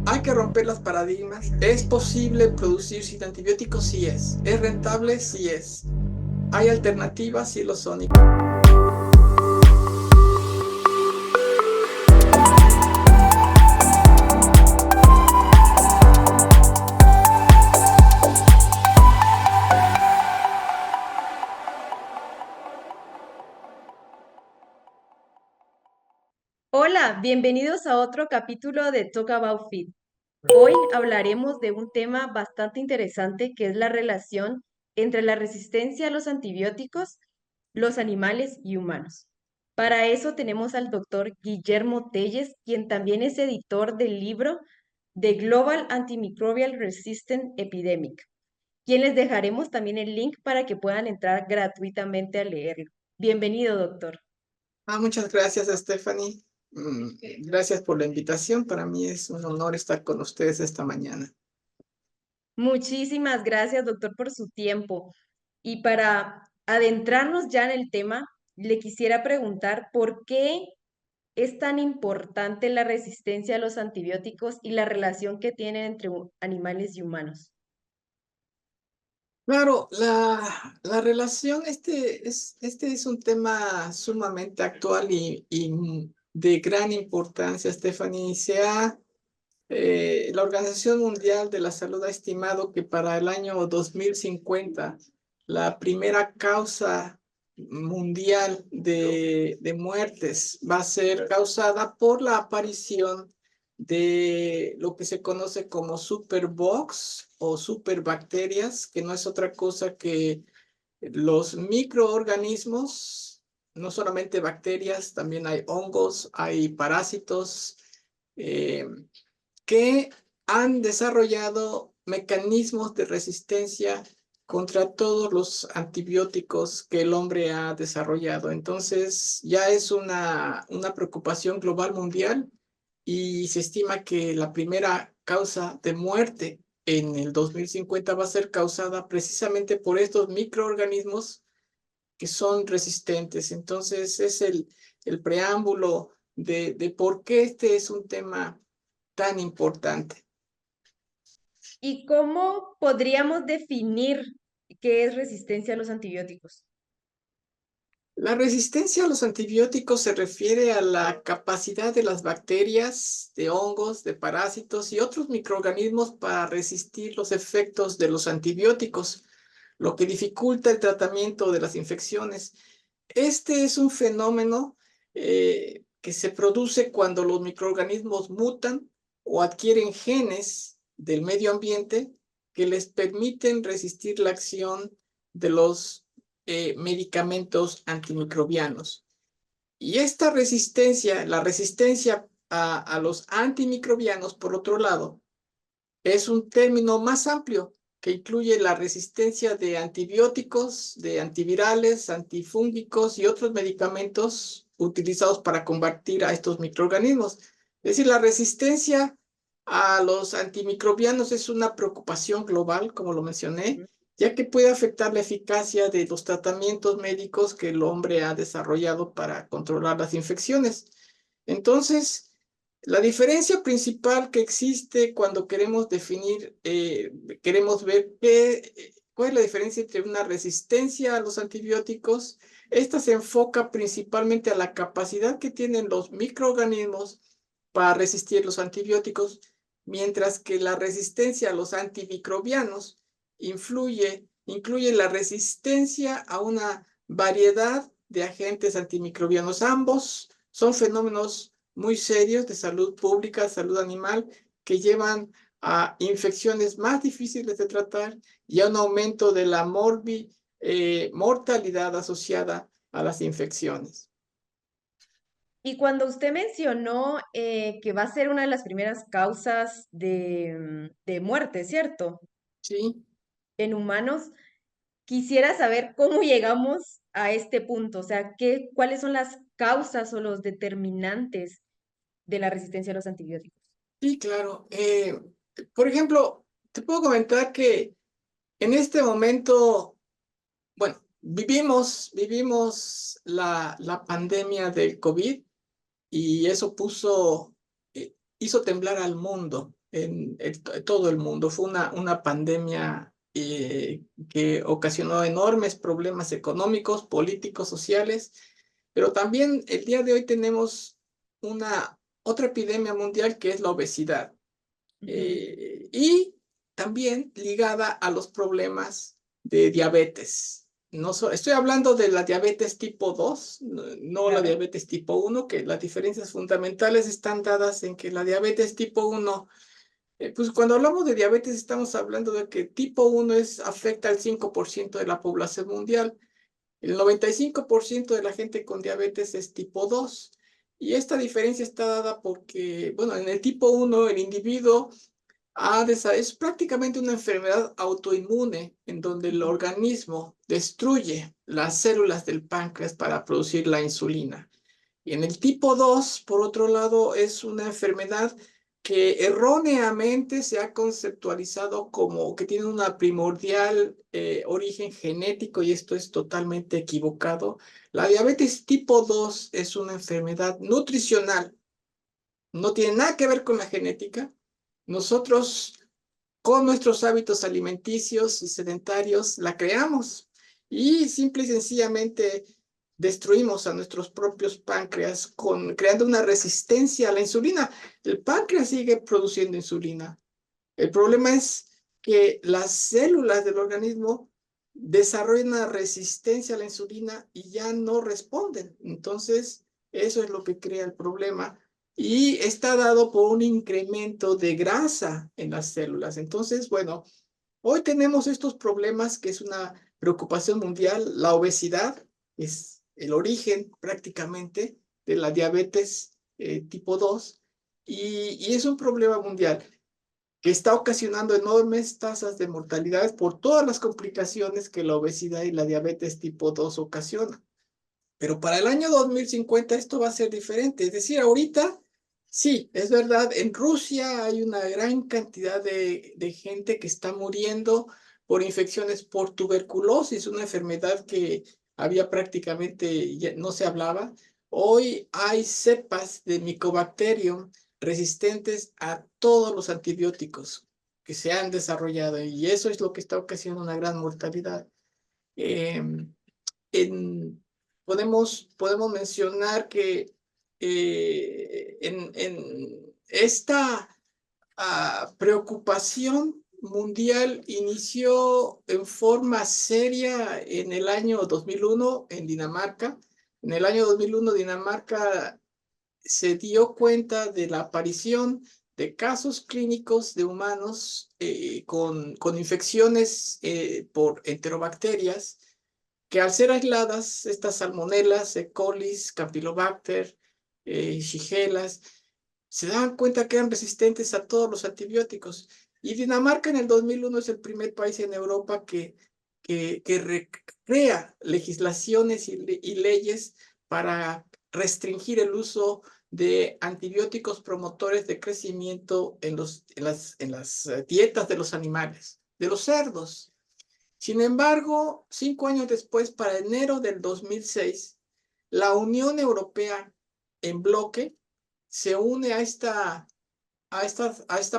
Hay que romper los paradigmas. ¿Es posible producir sin antibióticos? Sí es. ¿Es rentable? Sí es. ¿Hay alternativas? Sí lo son. Hola, bienvenidos a otro capítulo de Talk About Feed. Hoy hablaremos de un tema bastante interesante que es la relación entre la resistencia a los antibióticos, los animales y humanos. Para eso tenemos al doctor Guillermo Telles, quien también es editor del libro The Global Antimicrobial Resistant Epidemic, quien les dejaremos también el link para que puedan entrar gratuitamente a leerlo. Bienvenido, doctor. Muchas gracias, Stephanie. Gracias por la invitación. Para mí es un honor estar con ustedes esta mañana. Muchísimas gracias, doctor, por su tiempo. Y para adentrarnos ya en el tema, le quisiera preguntar por qué es tan importante la resistencia a los antibióticos y la relación que tienen entre animales y humanos. Claro, la relación, este es un tema sumamente actual y de gran importancia, Stephanie. La Organización Mundial de la Salud ha estimado que para el año 2050 la primera causa mundial de muertes va a ser causada por la aparición de lo que se conoce como superbugs o superbacterias, que no es otra cosa que los microorganismos, no solamente bacterias, también hay hongos, hay parásitos. eh, que han desarrollado mecanismos de resistencia contra todos los antibióticos que el hombre ha desarrollado. Entonces, ya es una preocupación global mundial y se estima que la primera causa de muerte en el 2050 va a ser causada precisamente por estos microorganismos que son resistentes. Entonces, es el preámbulo de por qué este es un tema tan importante. ¿Y cómo podríamos definir qué es resistencia a los antibióticos? La resistencia a los antibióticos se refiere a la capacidad de las bacterias, de hongos, de parásitos y otros microorganismos para resistir los efectos de los antibióticos, lo que dificulta el tratamiento de las infecciones. Este es un fenómeno que se produce cuando los microorganismos mutan o adquieren genes del medio ambiente que les permiten resistir la acción de los medicamentos antimicrobianos. Y esta resistencia, la resistencia a los antimicrobianos, por otro lado, es un término más amplio que incluye la resistencia de antibióticos, de antivirales, antifúngicos y otros medicamentos utilizados para combatir a estos microorganismos. Es decir, la resistencia a los antimicrobianos es una preocupación global, como lo mencioné, ya que puede afectar la eficacia de los tratamientos médicos que el hombre ha desarrollado para controlar las infecciones. Entonces, la diferencia principal que existe cuando queremos definir, queremos ver cuál es la diferencia entre una resistencia a los antibióticos. Esta se enfoca principalmente a la capacidad que tienen los microorganismos para resistir los antibióticos, mientras que la resistencia a los antimicrobianos incluye la resistencia a una variedad de agentes antimicrobianos. Ambos son fenómenos muy serios de salud pública, salud animal, que llevan a infecciones más difíciles de tratar y a un aumento de la mortalidad asociada a las infecciones. Y cuando usted mencionó que va a ser una de las primeras causas de muerte, ¿cierto? ¿Sí? En humanos, quisiera saber cómo llegamos a este punto, o sea, cuáles son las causas o los determinantes de la resistencia a los antibióticos. Sí, claro. Por ejemplo, te puedo comentar que en este momento, bueno, vivimos la pandemia del COVID y eso hizo temblar al mundo. todo el mundo. Fue una pandemia que ocasionó enormes problemas económicos, políticos, sociales, pero también el día de hoy tenemos otra epidemia mundial que es la obesidad, Ujú. y también ligada a los problemas de diabetes. Estoy hablando de la diabetes tipo 2, no la Claro. diabetes tipo 1, que las diferencias fundamentales están dadas en que la diabetes tipo 1, pues cuando hablamos de diabetes estamos hablando de que tipo 1 afecta al 5% de la población mundial. El 95% de la gente con diabetes es tipo 2. Y esta diferencia está dada porque, bueno, en el tipo 1 el individuo es prácticamente una enfermedad autoinmune en donde el Ujú. organismo destruye las células del páncreas para producir la insulina. Y en el tipo 2, por otro lado, es una enfermedad que erróneamente se ha conceptualizado como que tiene una primordial origen genético, y esto es totalmente equivocado. La diabetes tipo 2 es una enfermedad nutricional, no tiene nada que ver con la genética. Nosotros, con nuestros hábitos alimenticios y sedentarios, la creamos y simple y sencillamente destruimos a nuestros propios páncreas creando una resistencia a la insulina. El páncreas sigue produciendo insulina. El problema es que las células del organismo desarrollan una resistencia a la insulina y ya no responden. Entonces, eso es lo que crea el problema. Y está dado por un incremento de grasa en las células. Entonces, bueno, hoy tenemos estos problemas que es una preocupación mundial. La obesidad es el origen prácticamente de la diabetes tipo 2, y es un problema mundial que está ocasionando enormes tasas de mortalidad por todas las complicaciones que la obesidad y la diabetes tipo 2 ocasionan. Pero para el año 2050 esto va a ser diferente. Es decir, ahorita, sí, es verdad, en Rusia hay una gran cantidad de gente que está muriendo por infecciones por tuberculosis, una enfermedad que había prácticamente, no se hablaba. Hoy hay cepas de Mycobacterium resistentes a todos los antibióticos que se han desarrollado, y eso es lo que está ocasionando una gran mortalidad. Em, en, podemos mencionar que en esta preocupación mundial inició en forma seria en el año 2001 en Dinamarca. En el año 2001 Dinamarca se dio cuenta de la aparición de casos clínicos de humanos con infecciones por enterobacterias, que al ser aisladas, estas salmonelas, E. coli, Campylobacter, Shigelas, se daban cuenta que eran resistentes a todos los antibióticos. Y Dinamarca en el 2001 es el primer país en Europa que crea legislaciones y leyes para restringir el uso de antibióticos promotores de crecimiento en las dietas de los animales, de los cerdos. Sin embargo, 5 años después, para enero del 2006, la Unión Europea en bloque se une a esta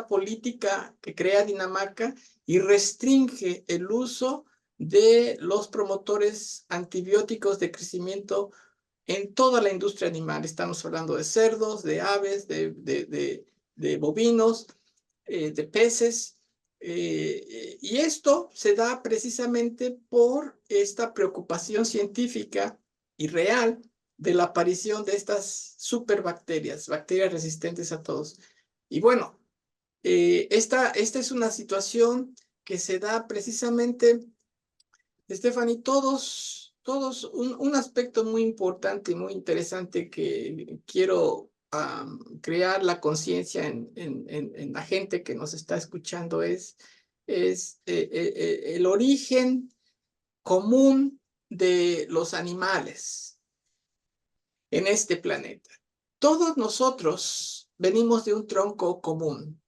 política que crea Dinamarca y restringe el uso de los promotores antibióticos de crecimiento en toda la industria animal. Estamos hablando de cerdos, de aves, de bovinos, de peces. Y esto se da precisamente por esta preocupación científica y real de la aparición de estas superbacterias, bacterias resistentes a todos. Y bueno, esta es una situación que se da precisamente, Stephanie, un aspecto muy importante y muy interesante que quiero crear la conciencia en la gente que nos está escuchando es el origen común de los animales en este planeta. Todos nosotros venimos de un tronco común,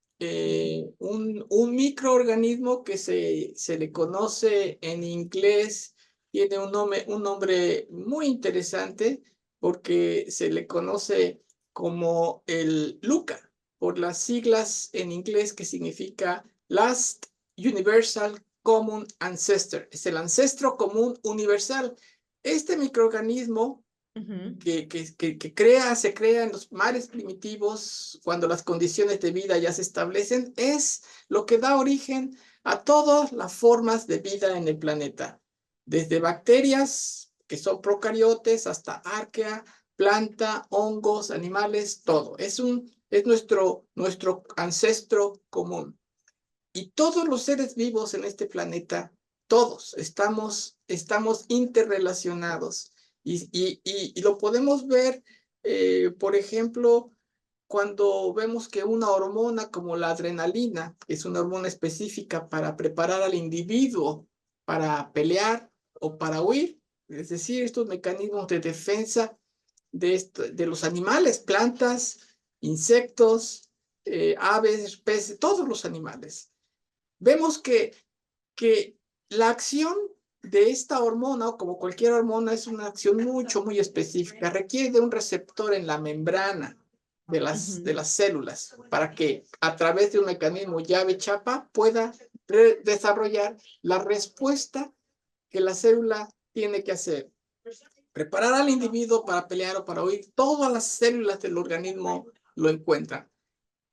un microorganismo que se le conoce en inglés, tiene un nombre muy interesante porque se le conoce como el LUCA. por las siglas en inglés que significa Last Universal Common Ancestor. Es el ancestro común universal. Este microorganismo que se crea en los mares primitivos cuando las condiciones de vida ya se establecen, es lo que da origen a todas las formas de vida en el planeta, desde bacterias, que son procariotes, hasta arquea, planta, hongos, animales, todo. Es nuestro ancestro común. Y todos los seres vivos en este planeta, todos estamos interrelacionados. Y lo podemos ver, por ejemplo, cuando vemos que una hormona como la adrenalina, que es una hormona específica para preparar al individuo para pelear o para huir, es decir, estos mecanismos de defensa de los animales, plantas, insectos, aves, peces, todos los animales. Vemos que la acción de esta hormona, o como cualquier hormona, es una acción muy específica. Requiere de un receptor en la membrana de las células para que a través de un mecanismo llave-chapa pueda desarrollar la respuesta que la célula tiene que hacer. Preparar al individuo para pelear o para huir. Todas las células del organismo lo encuentran.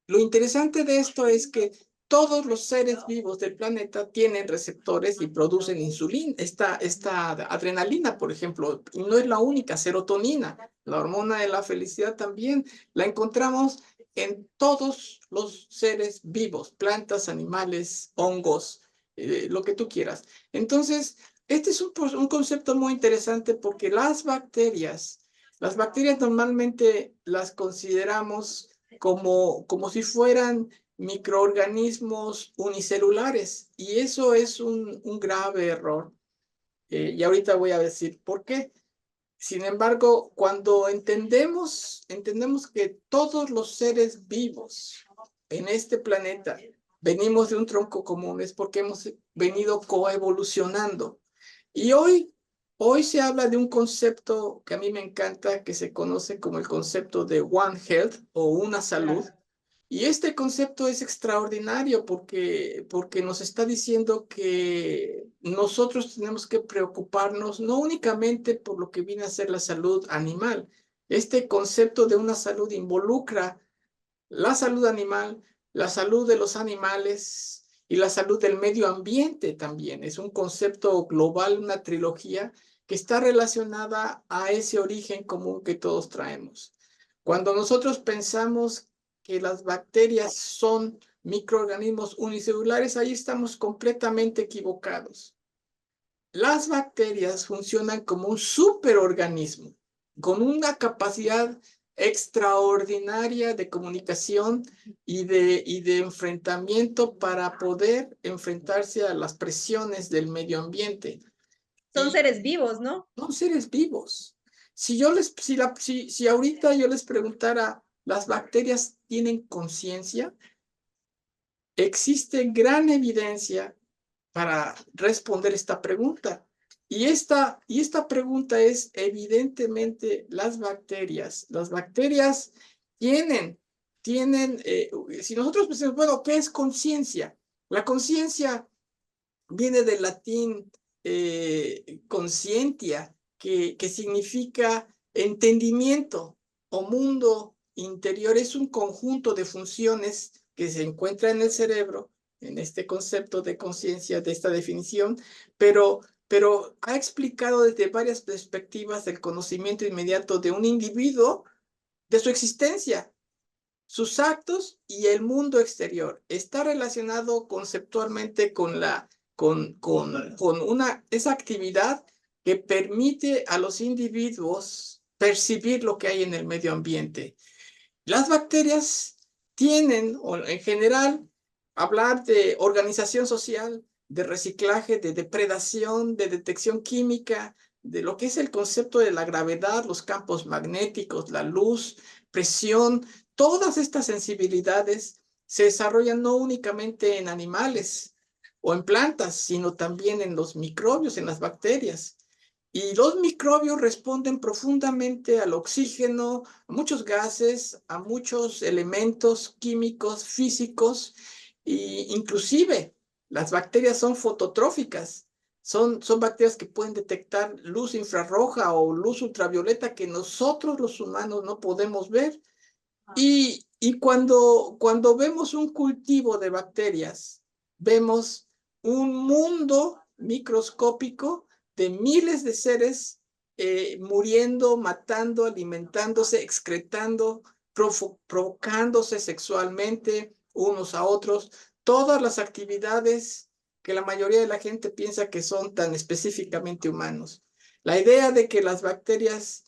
Lo interesante de esto es que todos los seres vivos del planeta tienen receptores y producen insulina, esta adrenalina, por ejemplo, y no es la única, serotonina, la hormona de la felicidad también, la encontramos en todos los seres vivos, plantas, animales, hongos, lo que tú quieras. Entonces, este es un concepto muy interesante porque las bacterias normalmente las consideramos como si fueran microorganismos unicelulares, y eso es un grave error. Y ahorita voy a decir por qué. Sin embargo, cuando entendemos que todos los seres vivos en este planeta venimos de un tronco común, es porque hemos venido coevolucionando. Y hoy se habla de un concepto que a mí me encanta, que se conoce como el concepto de One Health o una salud. Y este concepto es extraordinario porque nos está diciendo que nosotros tenemos que preocuparnos no únicamente por lo que viene a ser la salud animal. Este concepto de una salud involucra la salud animal, la salud de los animales y la salud del medio ambiente también. Es un concepto global, una trilogía que está relacionada a ese origen común que todos traemos. Cuando nosotros pensamos que las bacterias son microorganismos unicelulares, ahí estamos completamente equivocados. Las bacterias funcionan como un superorganismo con una capacidad extraordinaria de comunicación y de enfrentamiento para poder enfrentarse a las presiones del medio ambiente. Son Y seres vivos, ¿no? son seres vivos. Si ahorita yo les preguntara, ¿las bacterias tienen conciencia? Existe gran evidencia para responder esta pregunta. Y esta pregunta es, evidentemente, las bacterias tienen, si nosotros pensamos, bueno, ¿qué es conciencia? La conciencia viene del latín conscientia, que significa entendimiento o mundo interior. Es un conjunto de funciones que se encuentra en el cerebro, en este concepto de conciencia, de esta definición, pero ha explicado desde varias perspectivas el conocimiento inmediato de un individuo, de su existencia, sus actos y el mundo exterior. Está relacionado conceptualmente con esa actividad que permite a los individuos percibir lo que hay en el medio ambiente. Las bacterias tienen, o en general, hablar de organización social, de reciclaje, de depredación, de detección química, de lo que es el concepto de la gravedad, los campos magnéticos, la luz, presión. Todas estas sensibilidades se desarrollan no únicamente en animales o en plantas, sino también en los microbios, en las bacterias. Y los microbios responden profundamente al oxígeno, a muchos gases, a muchos elementos químicos, físicos, e inclusive las bacterias son fototróficas. Son bacterias que pueden detectar luz infrarroja o luz ultravioleta que nosotros los humanos no podemos ver. Y cuando vemos un cultivo de bacterias, vemos un mundo microscópico de miles de seres muriendo, matando, alimentándose, excretando, provocándose sexualmente unos a otros, todas las actividades que la mayoría de la gente piensa que son tan específicamente humanos. La idea de que las bacterias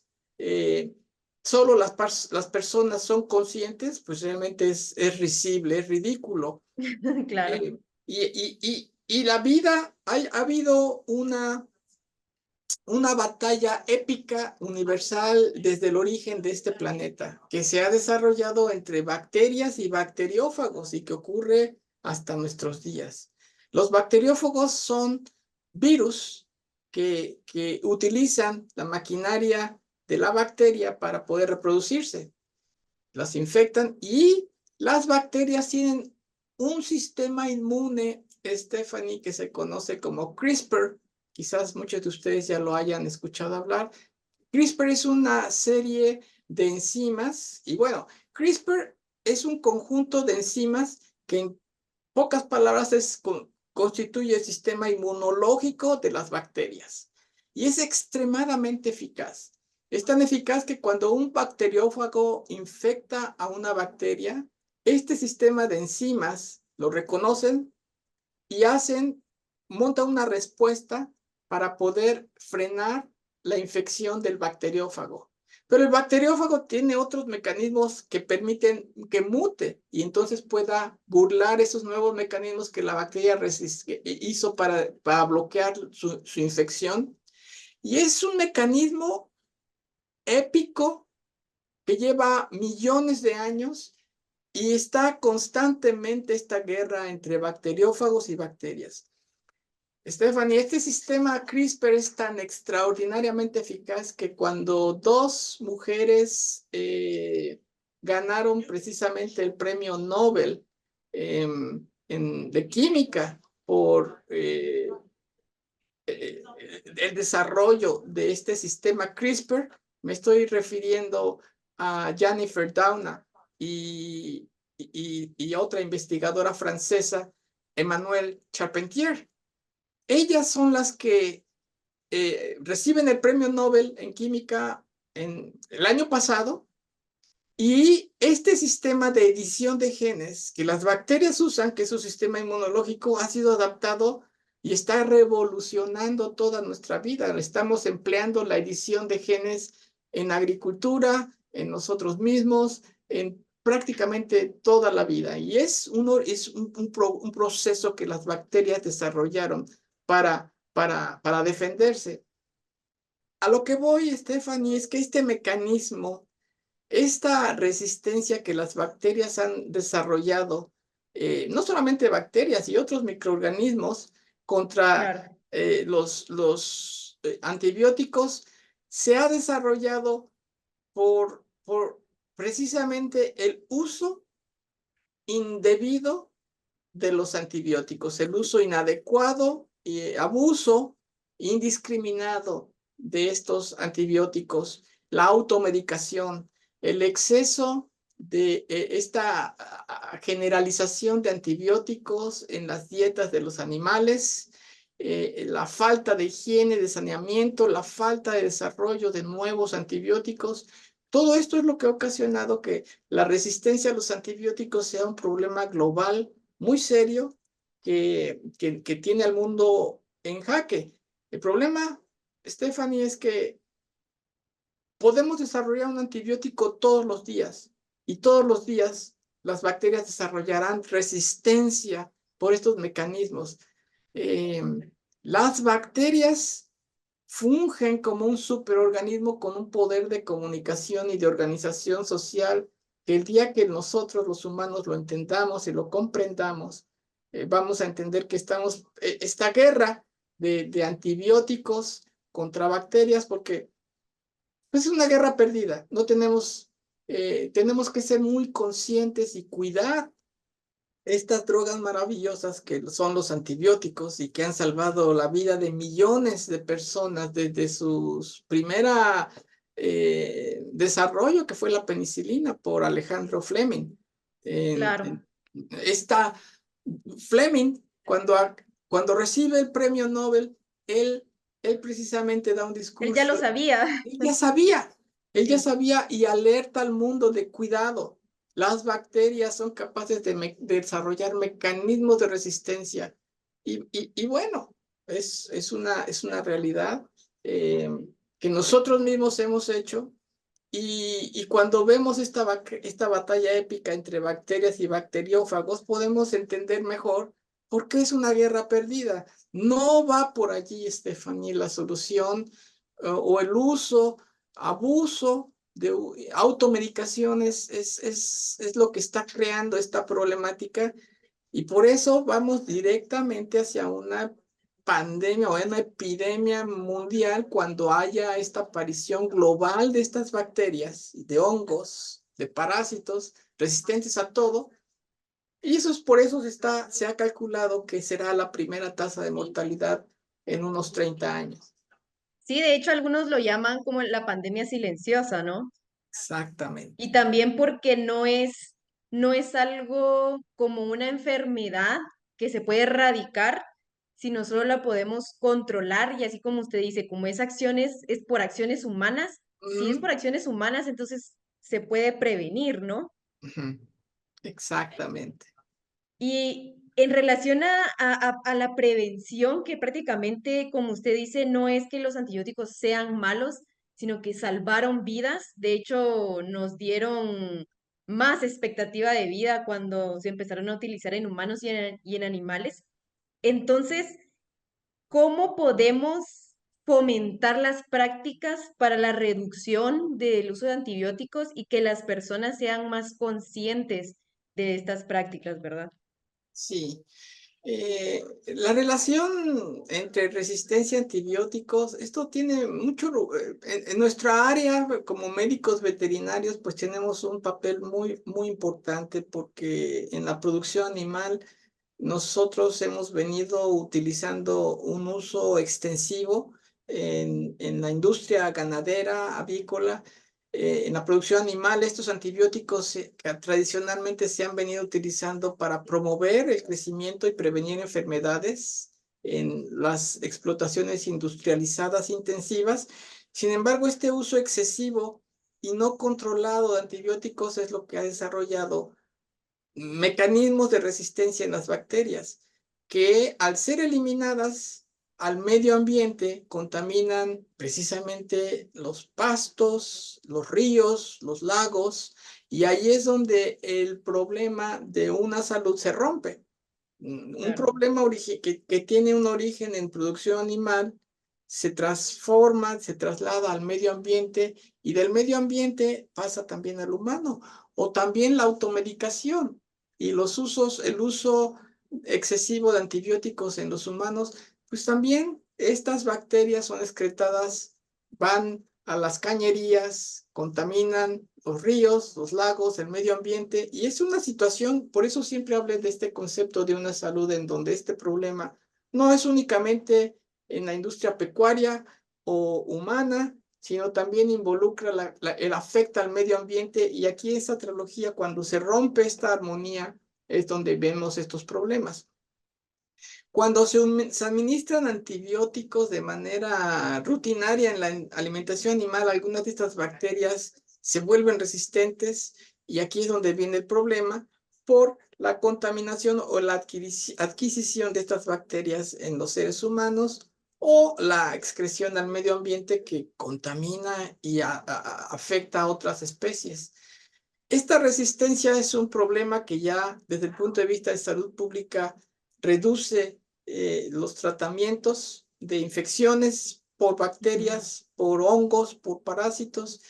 solo las personas son conscientes, pues realmente es risible, es ridículo. Claro. Y la vida, ha habido una batalla épica universal desde el origen de este planeta, que se ha desarrollado entre bacterias y bacteriófagos y que ocurre hasta nuestros días. Los bacteriófagos son virus que utilizan la maquinaria de la bacteria para poder reproducirse. Las infectan y las bacterias tienen un sistema inmune, Stephanie, que se conoce como CRISPR. Quizás muchos de ustedes ya lo hayan escuchado hablar. CRISPR es una serie de enzimas y bueno, CRISPR es un conjunto de enzimas que en pocas palabras constituye el sistema inmunológico de las bacterias y es extremadamente eficaz. Es tan eficaz que cuando un bacteriófago infecta a una bacteria, este sistema de enzimas lo reconocen y monta una respuesta para poder frenar la infección del bacteriófago. Pero el bacteriófago tiene otros mecanismos que permiten que mute y entonces pueda burlar esos nuevos mecanismos que la bacteria hizo para bloquear su infección. Y es un mecanismo épico que lleva millones de años y está constantemente esta guerra entre bacteriófagos y bacterias. Stephanie, este sistema CRISPR es tan extraordinariamente eficaz que cuando dos mujeres ganaron precisamente el premio Nobel de química por el desarrollo de este sistema CRISPR, me estoy refiriendo a Jennifer Doudna y otra investigadora francesa, Emmanuelle Charpentier. Ellas son las que reciben el premio Nobel en química el año pasado y este sistema de edición de genes que las bacterias usan, que es su sistema inmunológico, ha sido adaptado y está revolucionando toda nuestra vida. Estamos empleando la edición de genes en agricultura, en nosotros mismos, en prácticamente toda la vida. Y es un proceso que las bacterias desarrollaron para defenderse. A lo que voy, Stephanie, es que este mecanismo, esta resistencia que las bacterias han desarrollado, no solamente bacterias y otros microorganismos contra Claro. los antibióticos, se ha desarrollado por precisamente el uso indebido de los antibióticos, el uso inadecuado y abuso indiscriminado de estos antibióticos, la automedicación, el exceso de esta generalización de antibióticos en las dietas de los animales, la falta de higiene, de saneamiento, la falta de desarrollo de nuevos antibióticos. Todo esto es lo que ha ocasionado que la resistencia a los antibióticos sea un problema global muy serio que tiene al mundo en jaque. El problema, Stephanie, es que podemos desarrollar un antibiótico todos los días y todos los días las bacterias desarrollarán resistencia por estos mecanismos. Eh, las bacterias fungen como un superorganismo con un poder de comunicación y de organización social que el día que nosotros los humanos lo entendamos y lo comprendamos, vamos a entender que esta guerra de antibióticos contra bacterias porque pues, es una guerra perdida. No tenemos, tenemos que ser muy conscientes y cuidar estas drogas maravillosas que son los antibióticos y que han salvado la vida de millones de personas desde su primera desarrollo, que fue la penicilina por Alejandro Fleming. En, Claro. en- esta Fleming, cuando recibe el premio Nobel, él, él precisamente da un Él ya lo discurso. sabía. Él ya sabía, él ya Sí. sabía y alerta al mundo de cuidado. Las bacterias son capaces de desarrollar mecanismos de resistencia. Y bueno, es una realidad eh, que nosotros mismos hemos hecho. Y cuando vemos esta batalla épica entre bacterias y bacteriófagos, podemos entender mejor por qué es una guerra perdida. No va por allí, Stephanie, la solución o el uso, abuso de automedicaciones es lo que está creando esta problemática y por eso vamos directamente hacia una pandemia o una epidemia mundial cuando haya esta aparición global de estas bacterias, de hongos, de parásitos resistentes a todo. Y eso es por eso se ha calculado que será la primera tasa de mortalidad en unos 30 años. Sí, de hecho algunos lo llaman como la pandemia silenciosa, ¿no? Exactamente. Y también porque no es algo como una enfermedad que se puede erradicar, sino solo la podemos controlar y así como usted dice, como es acciones, es por acciones humanas, si es Ujú, por acciones humanas, entonces se puede prevenir, ¿no? ujú. Exactamente. Y en relación a la prevención, que prácticamente, como usted dice, no es que los antibióticos sean malos, sino que salvaron vidas. De hecho, nos dieron más expectativa de vida cuando se empezaron a utilizar en humanos y en animales. Entonces, ¿cómo podemos fomentar las prácticas para la reducción del uso de antibióticos y que las personas sean más conscientes de estas prácticas, ¿verdad? Sí. La relación entre resistencia a antibióticos, esto tiene mucho, en nuestra área como médicos veterinarios, pues tenemos un papel muy importante porque en la producción animal nosotros hemos venido utilizando un uso extensivo en la industria ganadera, avícola, en la producción animal. Estos antibióticos que tradicionalmente se han venido utilizando para promover el crecimiento y prevenir enfermedades en las explotaciones industrializadas intensivas. Sin embargo, este uso excesivo y no controlado de antibióticos es lo que ha desarrollado mecanismos de resistencia en las bacterias que al ser eliminadas al medio ambiente contaminan precisamente los pastos, los ríos, los lagos, y ahí es donde el problema de una salud se rompe. Un Claro. problema que tiene un origen en producción animal se transforma, se traslada al medio ambiente y del medio ambiente pasa también al humano. O también la automedicación y los usos, el uso excesivo de antibióticos en los humanos, pues también estas bacterias son excretadas, van a las cañerías, contaminan los ríos, los lagos, el medio ambiente, y es una situación, por eso siempre hablé de este concepto de una salud en donde este problema no es únicamente en la industria pecuaria o humana, sino también involucra, afecta al medio ambiente, y aquí esta trilogía, cuando se rompe esta armonía, es donde vemos estos problemas. Cuando se administran antibióticos de manera rutinaria en la alimentación animal, algunas de estas bacterias se vuelven resistentes y aquí es donde viene el problema por la contaminación o la adquisición de estas bacterias en los seres humanos o la excreción al medio ambiente que contamina y afecta a otras especies. Esta resistencia es un problema que ya desde el punto de vista de salud pública reduce los tratamientos de infecciones por bacterias, por hongos, por parásitos.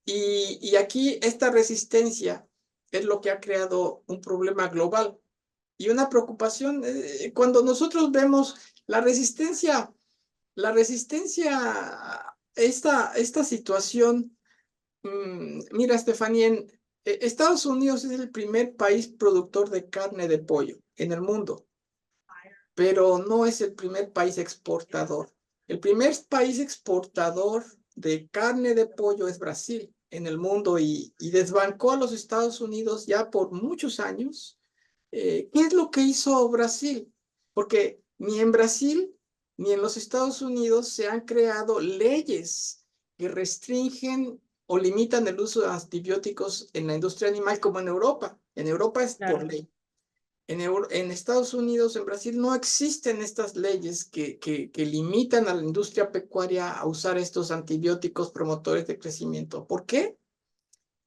Y aquí esta resistencia es lo que ha creado un problema global y una preocupación. Cuando nosotros vemos la resistencia La resistencia, esta situación, mira, Estefanía, Estados Unidos es el primer país productor de carne de pollo en el mundo, pero no es el primer país exportador. El primer país exportador de carne de pollo es Brasil en el mundo y desbancó a los Estados Unidos ya por muchos años. ¿Qué es lo que hizo Brasil? Porque ni en Brasil ni en los Estados Unidos se han creado leyes que restringen o limitan el uso de antibióticos en la industria animal como en Europa. En Europa es por Claro. ley. En Estados Unidos, en Brasil, no existen estas leyes que limitan a la industria pecuaria a usar estos antibióticos promotores de crecimiento. ¿Por qué?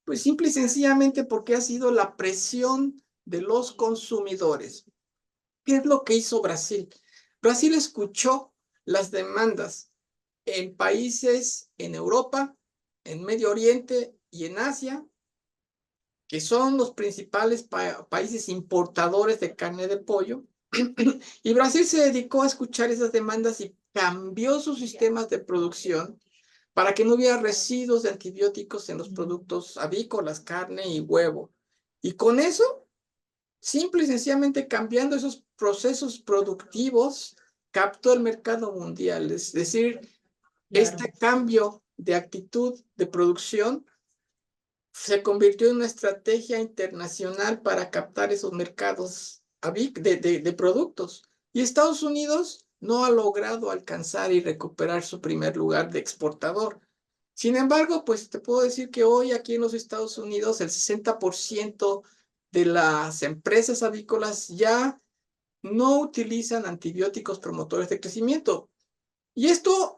Pues simple y sencillamente porque ha sido la presión de los consumidores. ¿Qué es lo que hizo Brasil? Brasil escuchó las demandas en países en Europa, en Medio Oriente y en Asia, que son los principales países importadores de carne de pollo. Y Brasil se dedicó a escuchar esas demandas y cambió sus sistemas de producción para que no hubiera residuos de antibióticos en los productos avícolas, carne y huevo. Y con eso, simple y sencillamente cambiando esos procesos productivos, captó el mercado mundial. Es decir, Claro. este cambio de actitud de producción se convirtió en una estrategia internacional para captar esos mercados de productos. Y Estados Unidos no ha logrado alcanzar y recuperar su primer lugar de exportador. Sin embargo, pues te puedo decir que hoy aquí en los Estados Unidos el 60% de las empresas avícolas ya no utilizan antibióticos promotores de crecimiento. Y esto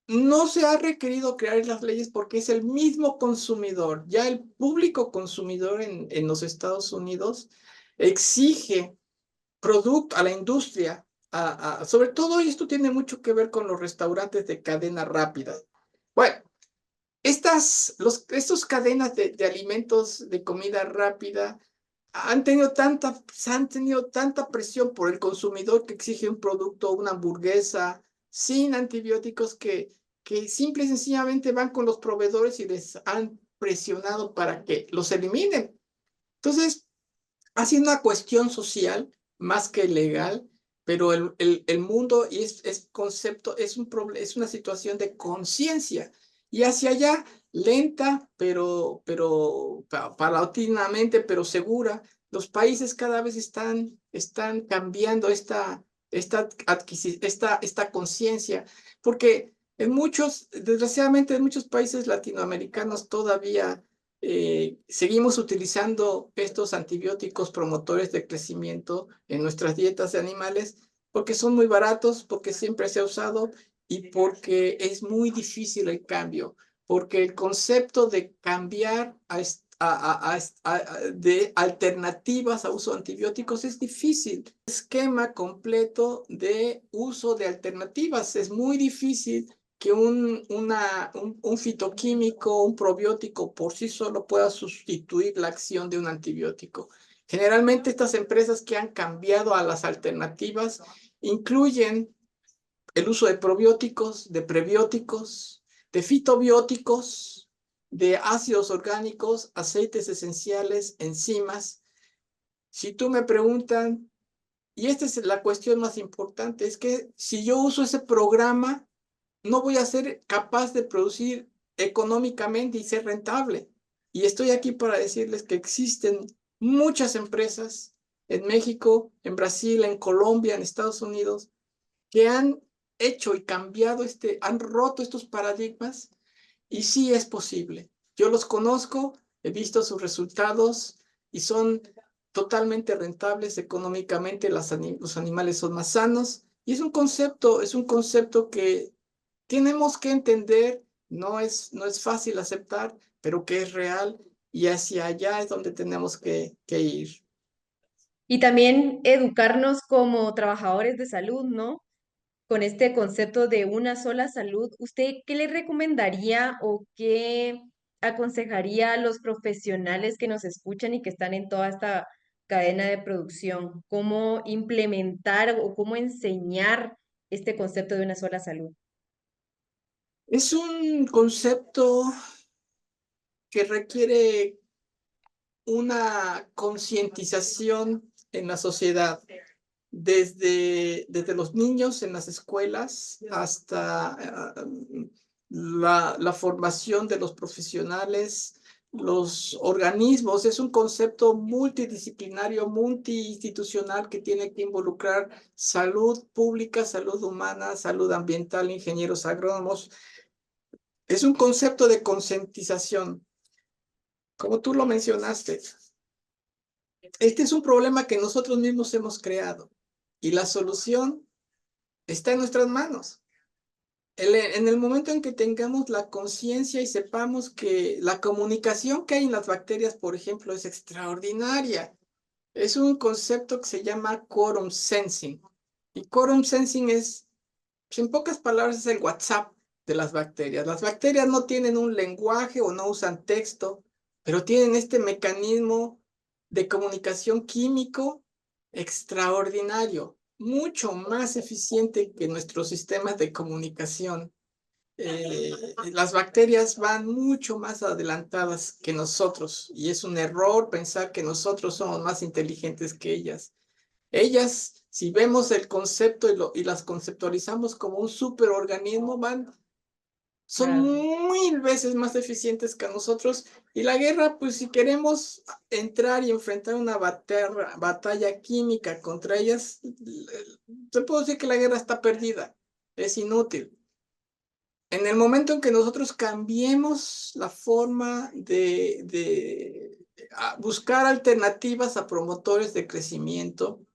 no se ha requerido crear las leyes porque es el mismo consumidor, ya el público consumidor en los Estados Unidos exige producto a la industria, sobre todo, y esto tiene mucho que ver con los restaurantes de cadena rápida. Bueno, estos cadenas de alimentos de comida rápida han tenido tanta presión por el consumidor que exige un producto, una hamburguesa sin antibióticos que simple y sencillamente van con los proveedores y les han presionado para que los eliminen. Entonces, ha sido una cuestión social más que legal, pero el mundo y es concepto, es una situación de conciencia. Y hacia allá, lenta, pero paulatinamente, pero segura, los países cada vez están cambiando esta conciencia, porque desgraciadamente en muchos países latinoamericanos todavía seguimos utilizando estos antibióticos promotores de crecimiento en nuestras dietas de animales porque son muy baratos, porque siempre se ha usado y porque es muy difícil el cambio, porque el concepto de cambiar de alternativas a uso de antibióticos es difícil. Esquema completo de uso de alternativas es muy difícil que un fitoquímico, un probiótico por sí solo pueda sustituir la acción de un antibiótico. Generalmente estas empresas que han cambiado a las alternativas incluyen el uso de probióticos, de prebióticos, de fitobióticos, de ácidos orgánicos, aceites esenciales, enzimas. Si tú me preguntan, y esta es la cuestión más importante, es que si yo uso ese programa, no voy a ser capaz de producir económicamente y ser rentable. Y estoy aquí para decirles que existen muchas empresas en México, en Brasil, en Colombia, en Estados Unidos, que han hecho y cambiado han roto estos paradigmas y sí es posible. Yo los conozco, he visto sus resultados y son totalmente rentables económicamente, los animales son más sanos y es un concepto que tenemos que entender, no es fácil aceptar, pero que es real y hacia allá es donde tenemos que ir. Y también educarnos como trabajadores de salud, ¿no? Con este concepto de una sola salud, ¿usted qué le recomendaría o qué aconsejaría a los profesionales que nos escuchan y que están en toda esta cadena de producción? ¿Cómo implementar o cómo enseñar este concepto de una sola salud? Es un concepto que requiere una concientización en la sociedad, desde los niños en las escuelas hasta la formación de los profesionales, los organismos. Es un concepto multidisciplinario, multiinstitucional que tiene que involucrar salud pública, salud humana, salud ambiental, ingenieros agrónomos. Es un concepto de concientización, como tú lo mencionaste. Este es un problema que nosotros mismos hemos creado y la solución está en nuestras manos. En el momento en que tengamos la conciencia y sepamos que la comunicación que hay en las bacterias, por ejemplo, es extraordinaria. Es un concepto que se llama quorum sensing. Y quorum sensing es, pues, en pocas palabras, es el WhatsApp de las bacterias. Las bacterias no tienen un lenguaje o no usan texto, pero tienen este mecanismo de comunicación químico extraordinario, mucho más eficiente que nuestros sistemas de comunicación. Las bacterias van mucho más adelantadas que nosotros y es un error pensar que nosotros somos más inteligentes que ellas. Ellas, si vemos el concepto y las conceptualizamos como un superorganismo, son Claro, 1000 veces más eficientes que nosotros. Y la guerra, pues si queremos entrar y enfrentar una batalla química contra ellas, te puedo decir que la guerra está perdida, es inútil. En el momento en que nosotros cambiemos la forma de buscar alternativas a promotores de crecimiento,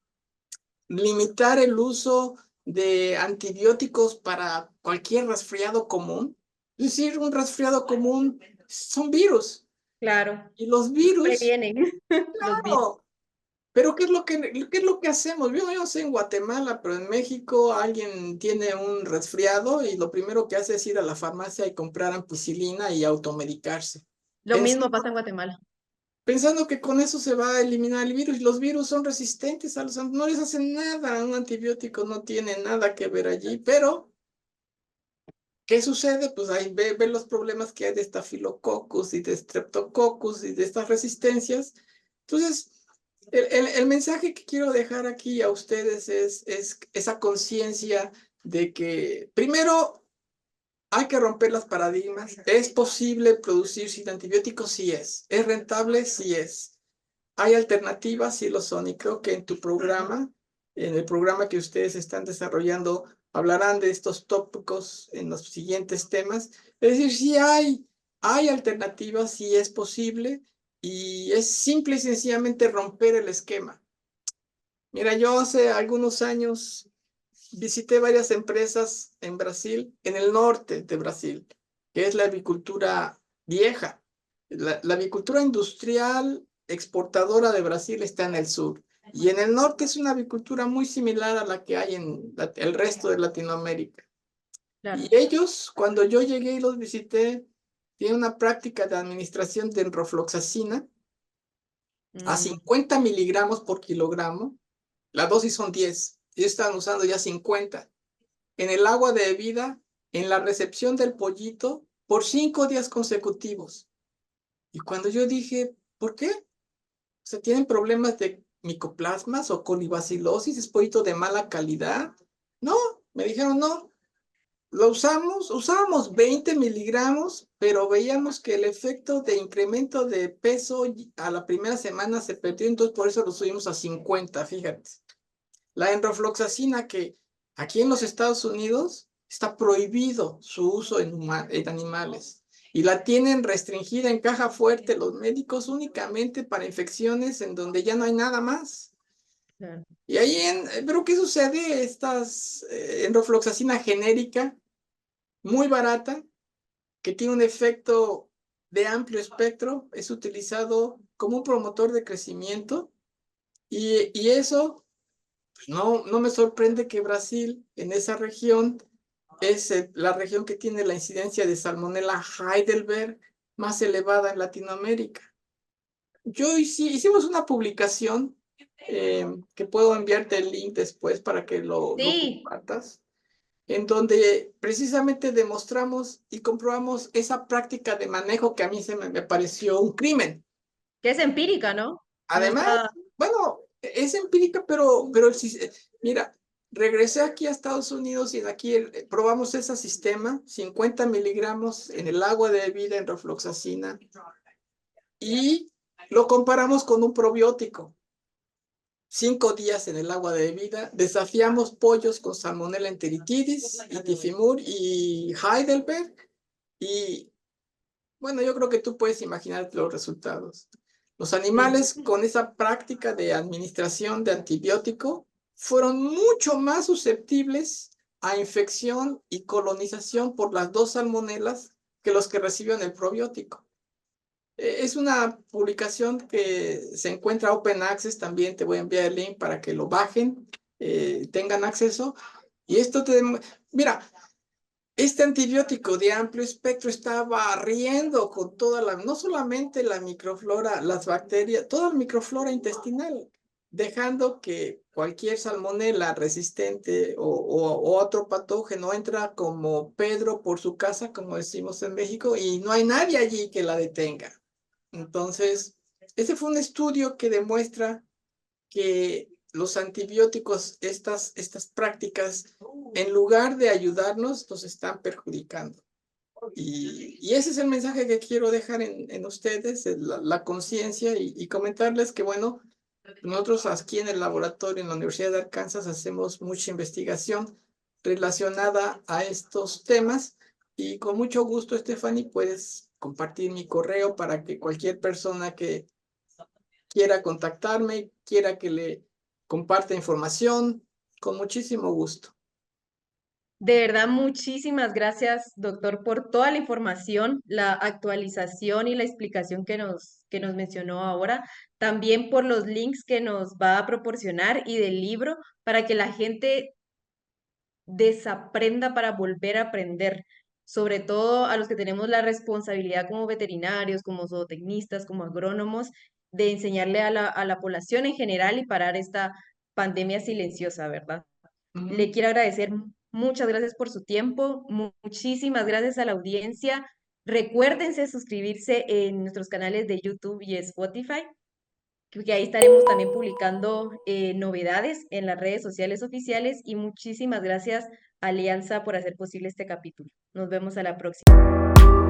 limitar el uso de antibióticos para cualquier resfriado común. Es decir, un resfriado común son virus. claro. Y los Nos virus, previenen los virus. no. Pero qué es lo que hacemos? Yo no sé en Guatemala, pero en México alguien tiene un resfriado y lo primero que hace es ir a la farmacia y comprar ampicilina y automedicarse. Lo mismo pasa en Guatemala. Pensando que con eso se va a eliminar el virus. Y los virus son resistentes a no les hacen nada, un antibiótico no tiene nada que ver allí, pero ¿qué sucede? Pues ahí ve los problemas que hay de estafilococcus y de streptococcus y de estas resistencias. Entonces, el mensaje que quiero dejar aquí a ustedes es esa conciencia de que primero hay que romper los paradigmas. ¿Es posible producir sin antibióticos? Sí es. ¿Es rentable? Sí es. Hay alternativas, sí lo son, y creo que en tu programa, en el programa que ustedes están desarrollando, hablarán de estos tópicos en los siguientes temas. Es decir, sí hay alternativas, sí es posible, y es simple y sencillamente romper el esquema. Mira, yo hace algunos años visité varias empresas en Brasil, en el norte de Brasil, que es la avicultura vieja. La avicultura industrial exportadora de Brasil está en el sur. Y en el norte es una avicultura muy similar a la que hay en el resto de Latinoamérica. Claro. Y ellos, cuando yo llegué y los visité, tienen una práctica de administración de enrofloxacina a Mm, 50 miligramos por kilogramo. La dosis son 10. Ellos están usando ya 50 en el agua de bebida, en la recepción del pollito, por 5 días consecutivos. Y cuando yo dije, ¿por qué? O sea, ¿tienen problemas de micoplasmas o colibacilosis? ¿Es pollito de mala calidad? No, me dijeron, no. Usábamos 20 miligramos, pero veíamos que el efecto de incremento de peso a la primera semana se perdió, entonces por eso lo subimos a 50, fíjate. La enrofloxacina, que aquí en los Estados Unidos está prohibido su uso en animales y la tienen restringida en caja fuerte los médicos únicamente para infecciones en donde ya no hay nada más. claro. Y ahí, pero ¿qué sucede? Enrofloxacina genérica, muy barata, que tiene un efecto de amplio espectro, es utilizado como un promotor de crecimiento y eso no me sorprende que Brasil, en esa región, es la región que tiene la incidencia de Salmonella Heidelberg más elevada en Latinoamérica. Hicimos una publicación que puedo enviarte el link después para que lo Sí, compartas. en donde precisamente demostramos y comprobamos esa práctica de manejo que a mí me pareció un crimen. Que es empírica, ¿no? No Además, está... bueno, es empírica, mira, regresé aquí a Estados Unidos y aquí probamos ese sistema, 50 miligramos en el agua de bebida en rofloxacina, y lo comparamos con un probiótico. 5 días en el agua de bebida, desafiamos pollos con Salmonella enteritidis, y Tifimur y Heidelberg, y bueno, yo creo que tú puedes imaginar los resultados. Los Sí. animales con esa práctica de administración de antibiótico fueron mucho más susceptibles a infección y colonización por las dos salmonelas que los que recibieron el probiótico. Es una publicación que se encuentra Open Access, también te voy a enviar el link para que lo bajen, tengan acceso. Y esto mira, este antibiótico de amplio espectro está barriendo con toda no solamente la microflora, las bacterias, toda la microflora intestinal, dejando que cualquier salmonela resistente o otro patógeno entra como Pedro por su casa, como decimos en México, y no hay nadie allí que la detenga. Entonces, ese fue un estudio que demuestra que los antibióticos, estas prácticas, en lugar de ayudarnos, nos están perjudicando. Y ese es el mensaje que quiero dejar en ustedes, la conciencia y comentarles que, bueno, nosotros aquí en el laboratorio en la Universidad de Arkansas hacemos mucha investigación relacionada a estos temas y con mucho gusto, Stephanie, puedes compartir mi correo para que cualquier persona que quiera contactarme, quiera que le comparta información, con muchísimo gusto. De verdad, muchísimas gracias, doctor, por toda la información, la actualización y la explicación que nos mencionó ahora. También por los links que nos va a proporcionar y del libro para que la gente desaprenda para volver a aprender, sobre todo a los que tenemos la responsabilidad como veterinarios, como zootecnistas, como agrónomos, de enseñarle a la población en general y parar esta pandemia silenciosa, ¿verdad? Le quiero agradecer, muchas gracias por su tiempo, muchísimas gracias a la audiencia. Recuérdense suscribirse en nuestros canales de YouTube y Spotify, que ahí estaremos también publicando novedades en las redes sociales oficiales y muchísimas gracias Alianza por hacer posible este capítulo. Nos vemos a la próxima.